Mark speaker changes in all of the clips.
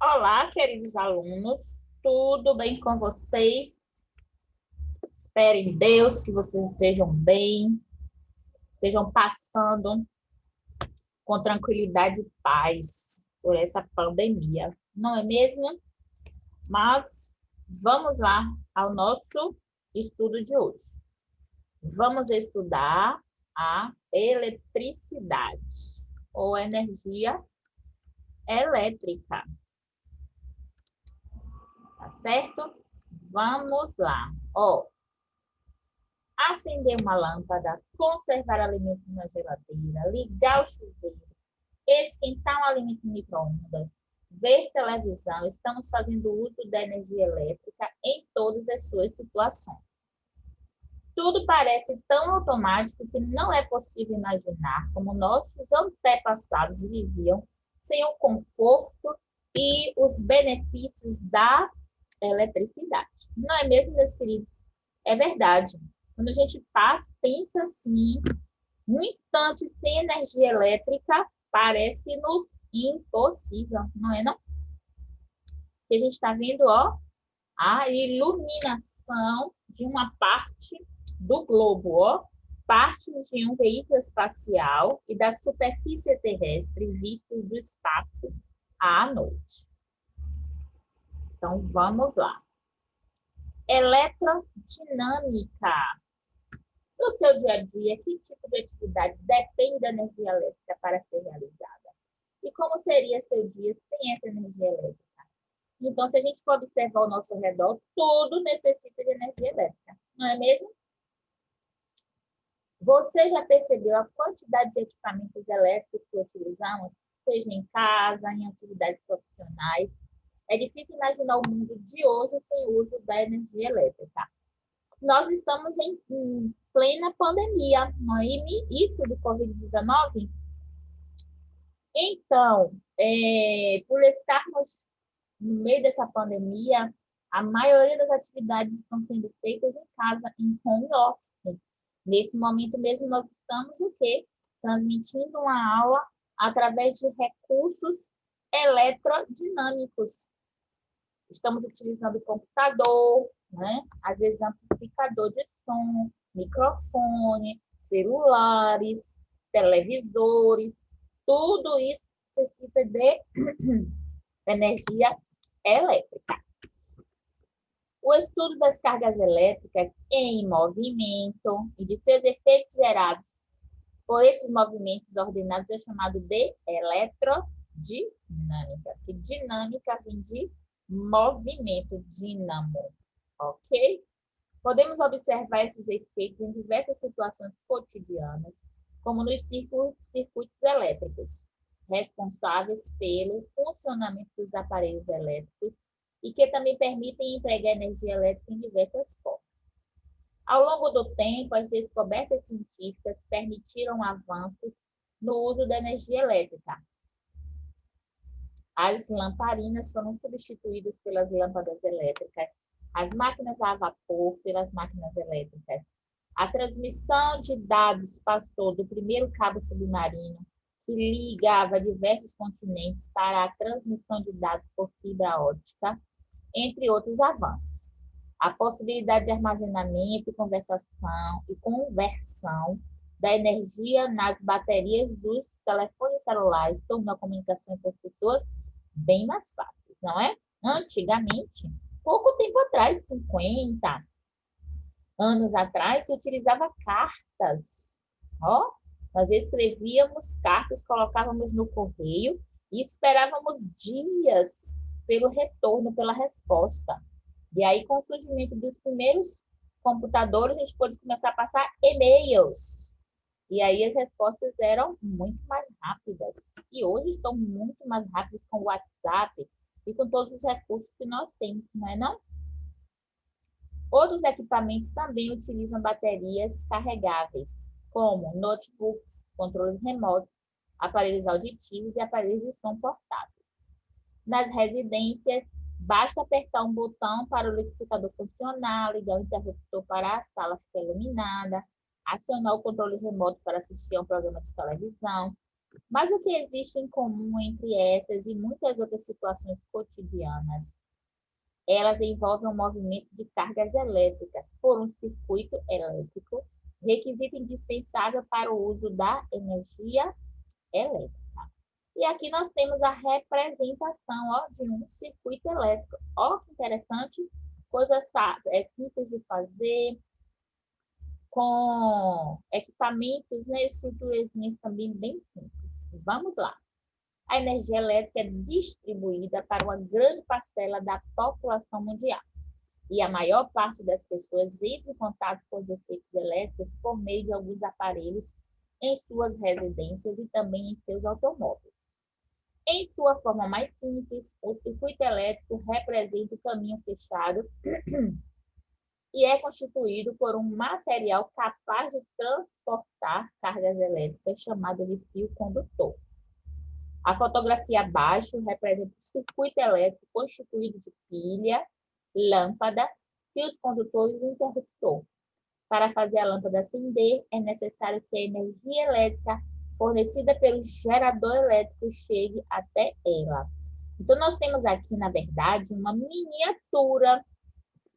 Speaker 1: Olá, queridos alunos, tudo bem com vocês? Espero em Deus que vocês estejam bem, estejam passando com tranquilidade e paz por essa pandemia, não é mesmo? Mas vamos lá ao nosso estudo de hoje. Vamos estudar a eletricidade ou energia elétrica, tá certo? Vamos lá. Acender uma lâmpada, conservar alimentos na geladeira, ligar o chuveiro, esquentar um alimento no micro-ondas, ver televisão. Estamos fazendo uso da energia elétrica em todas as suas situações. Tudo parece tão automático que não é possível imaginar como nossos antepassados viviam sem o conforto e os benefícios da eletricidade. Não é mesmo, meus queridos? É verdade. Quando a gente pensa assim, um instante sem energia elétrica, parece-nos impossível, não é não? E a gente está vendo, a iluminação de uma parte do globo, parte de um veículo espacial e da superfície terrestre vistos do espaço à noite. Então, vamos lá. Eletrodinâmica. No seu dia a dia, que tipo de atividade depende da energia elétrica para ser realizada? E como seria seu dia sem essa energia elétrica? Então, se a gente for observar ao nosso redor, tudo necessita de energia elétrica, não é mesmo? Você já percebeu a quantidade de equipamentos elétricos que utilizamos, seja em casa, em atividades profissionais? É difícil imaginar o mundo de hoje sem o uso da energia elétrica. Nós estamos em plena pandemia, não é isso do Covid-19? Então, por estarmos no meio dessa pandemia, a maioria das atividades estão sendo feitas em casa, em home office. Nesse momento mesmo, nós estamos o quê? Transmitindo uma aula através de recursos eletrodinâmicos. Estamos utilizando o computador, né? Às vezes amplificador de som, microfone, celulares, televisores, tudo isso necessita de energia elétrica. O estudo das cargas elétricas em movimento e de seus efeitos gerados por esses movimentos ordenados é chamado de eletrodinâmica, que dinâmica vem de movimento, dínamo, ok? Podemos observar esses efeitos em diversas situações cotidianas, como nos circuitos elétricos, responsáveis pelo funcionamento dos aparelhos elétricos e que também permitem empregar energia elétrica em diversas formas. Ao longo do tempo, as descobertas científicas permitiram avanços no uso da energia elétrica. As lamparinas foram substituídas pelas lâmpadas elétricas, as máquinas a vapor pelas máquinas elétricas. A transmissão de dados passou do primeiro cabo submarino, que ligava diversos continentes, para a transmissão de dados por fibra óptica, entre outros avanços. A possibilidade de armazenamento, conversão da energia nas baterias dos telefones celulares tornou a comunicação entre as pessoas bem mais fácil, não é? Antigamente, pouco tempo atrás, 50 anos atrás, se utilizava cartas. Nós escrevíamos cartas, colocávamos no correio e esperávamos dias pelo retorno, pela resposta. E aí, com o surgimento dos primeiros computadores, a gente pôde começar a passar e-mails. E aí as respostas eram muito mais rápidas. E hoje estão muito mais rápidas com o WhatsApp e com todos os recursos que nós temos, não é não? Outros equipamentos também utilizam baterias carregáveis, como notebooks, controles remotos, aparelhos auditivos e aparelhos de som portáteis. Nas residências, basta apertar um botão para o liquidificador funcionar, ligar o interruptor para a sala ficar iluminada, acionar o controle remoto para assistir a um programa de televisão, Mas o que existe em comum entre essas e muitas outras situações cotidianas? Elas envolvem o movimento de cargas elétricas por um circuito elétrico, requisito indispensável para o uso da energia elétrica. E aqui nós temos a representação de um circuito elétrico. Ó, que interessante, coisa simples de fazer, com equipamentos, né, estruturazinhas também bem simples. Vamos lá. A energia elétrica é distribuída para uma grande parcela da população mundial. E a maior parte das pessoas entra em contato com os efeitos elétricos por meio de alguns aparelhos em suas residências e também em seus automóveis. Em sua forma mais simples, o circuito elétrico representa o caminho fechado e é constituído por um material capaz de transportar cargas elétricas chamado de fio condutor. A fotografia abaixo representa o circuito elétrico constituído de pilha, lâmpada, fios condutores e interruptor. Para fazer a lâmpada acender, é necessário que a energia elétrica fornecida pelo gerador elétrico chegue até ela. Então, nós temos aqui, na verdade, uma miniatura,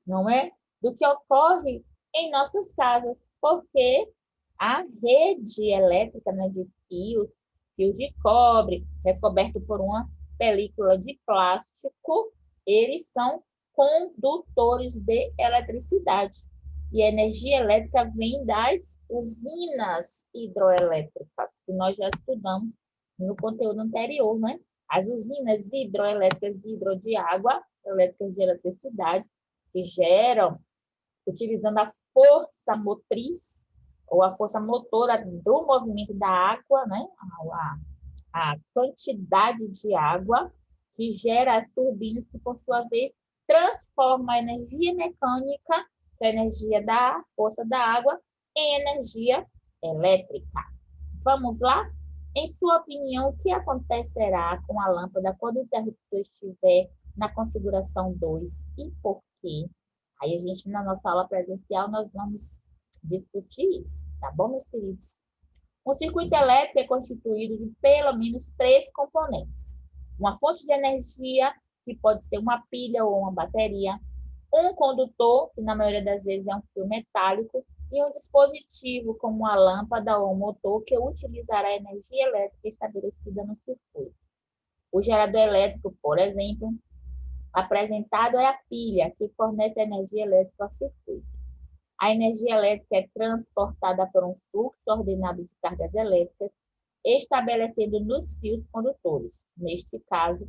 Speaker 1: não é? Do que ocorre em nossas casas, porque a rede elétrica, né, de fios de cobre, recoberto por uma película de plástico, eles são condutores de eletricidade. E a energia elétrica vem das usinas hidroelétricas, que nós já estudamos no conteúdo anterior, né? As usinas hidroelétricas de água, elétricas de eletricidade, que geram, utilizando a força motriz, ou a força motora do movimento da água, né? A quantidade de água que gera as turbinas, que por sua vez transforma a energia mecânica, que é a energia da força da água, em energia elétrica. Vamos lá? Em sua opinião, o que acontecerá com a lâmpada quando o interruptor estiver na configuração 2 e por quê? Aí a gente, na nossa aula presencial, nós vamos discutir isso, tá bom, meus queridos? Um circuito elétrico é constituído de pelo menos 3 componentes. Uma fonte de energia, que pode ser uma pilha ou uma bateria, um condutor, que na maioria das vezes é um fio metálico, e um dispositivo, como uma lâmpada ou um motor, que utilizará a energia elétrica estabelecida no circuito. O gerador elétrico, por exemplo, apresentado é a pilha, que fornece energia elétrica ao circuito. A energia elétrica é transportada por um fluxo ordenado de cargas elétricas, estabelecendo nos fios condutores. Neste caso,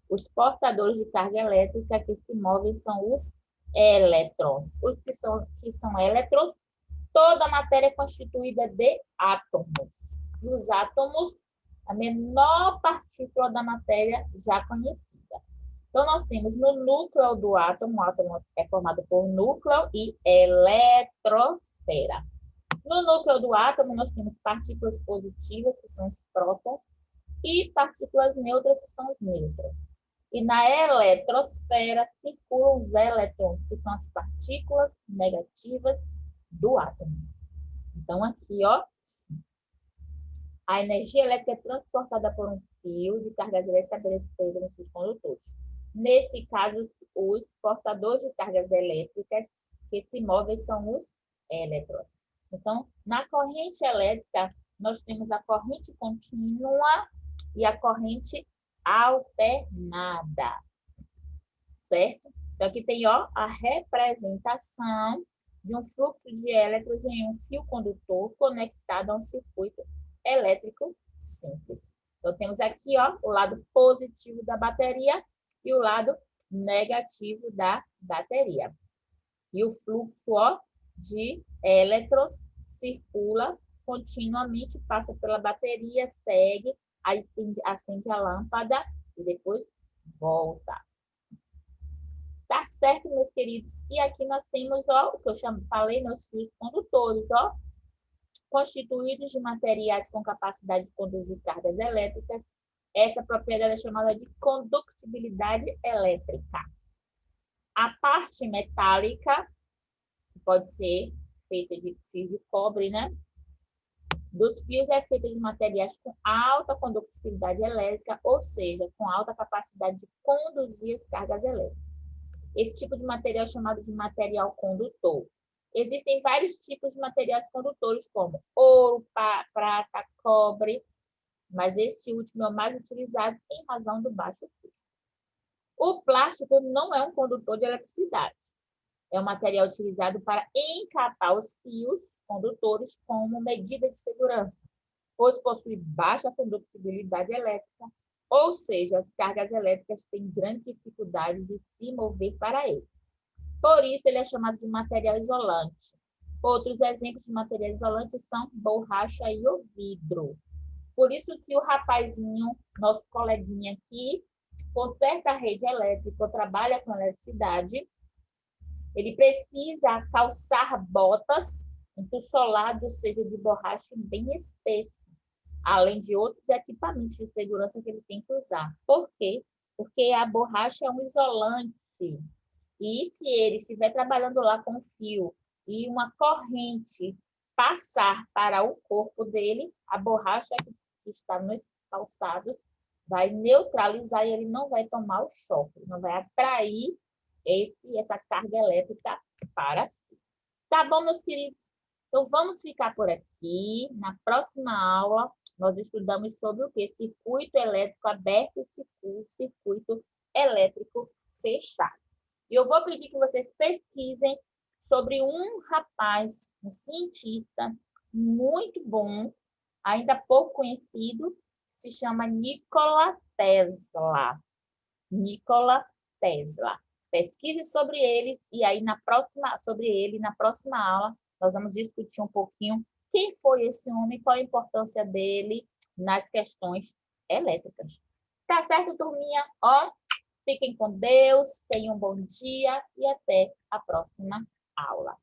Speaker 1: os portadores de carga elétrica que se movem são os elétrons. Os que são elétrons, toda a matéria é constituída de átomos. E os átomos, a menor partícula da matéria já conhecida. Então, nós temos no núcleo do átomo, o átomo é formado por núcleo e eletrosfera. No núcleo do átomo, nós temos partículas positivas, que são os prótons, e partículas neutras, que são os nêutrons. E na eletrosfera circulam os elétrons, que são as partículas negativas do átomo. Então, aqui, ó, a energia elétrica é transportada por um fio de cargas elétricas estabelecido nos seus condutores. Nesse caso, os portadores de cargas elétricas que se movem são os elétrons. Então, na corrente elétrica, nós temos a corrente contínua e a corrente alternada, certo? Então, aqui tem, ó, a representação de um fluxo de elétrons em um fio condutor conectado a um circuito elétrico simples. Então, temos aqui, ó, o lado positivo da bateria e o lado negativo da bateria. E o fluxo, ó, de elétrons circula continuamente, passa pela bateria, segue, acende a lâmpada e depois volta. Tá certo, meus queridos? E aqui nós temos, ó, o que eu falei, nos fios condutores, ó, constituídos de materiais com capacidade de conduzir cargas elétricas. Essa propriedade é chamada de condutibilidade elétrica. A parte metálica, que pode ser feita de fio de cobre, né? dos fios é feita de materiais com alta condutividade elétrica, ou seja, com alta capacidade de conduzir as cargas elétricas. Esse tipo de material é chamado de material condutor. Existem vários tipos de materiais condutores, como ouro, prata, cobre, mas este último é o mais utilizado em razão do baixo custo. O plástico não é um condutor de eletricidade. É um material utilizado para encapar os fios condutores como medida de segurança, pois possui baixa condutibilidade elétrica, ou seja, as cargas elétricas têm grande dificuldade de se mover para ele. Por isso, ele é chamado de material isolante. Outros exemplos de material isolante são borracha e o vidro. Por isso que o rapazinho, nosso coleguinha aqui, conserta a rede elétrica, trabalha com eletricidade, ele precisa calçar botas entussoladas, seja de borracha bem espesso, além de outros equipamentos de segurança que ele tem que usar. Por quê? Porque a borracha é um isolante. E se ele estiver trabalhando lá com fio e uma corrente passar para o corpo dele, a borracha que está nos calçados vai neutralizar e ele não vai tomar o choque, não vai atrair essa carga elétrica para si. Tá bom, meus queridos? Então, vamos ficar por aqui. Na próxima aula, nós estudamos sobre o que? Circuito elétrico aberto e circuito elétrico fechado. E eu vou pedir que vocês pesquisem sobre um rapaz, um cientista muito bom, ainda pouco conhecido, que se chama Nikola Tesla. Nikola Tesla. Pesquise sobre eles e aí na próxima aula nós vamos discutir um pouquinho quem foi esse homem, qual a importância dele nas questões elétricas. Tá certo, turminha? Ó, fiquem com Deus, tenham um bom dia e até a próxima aula.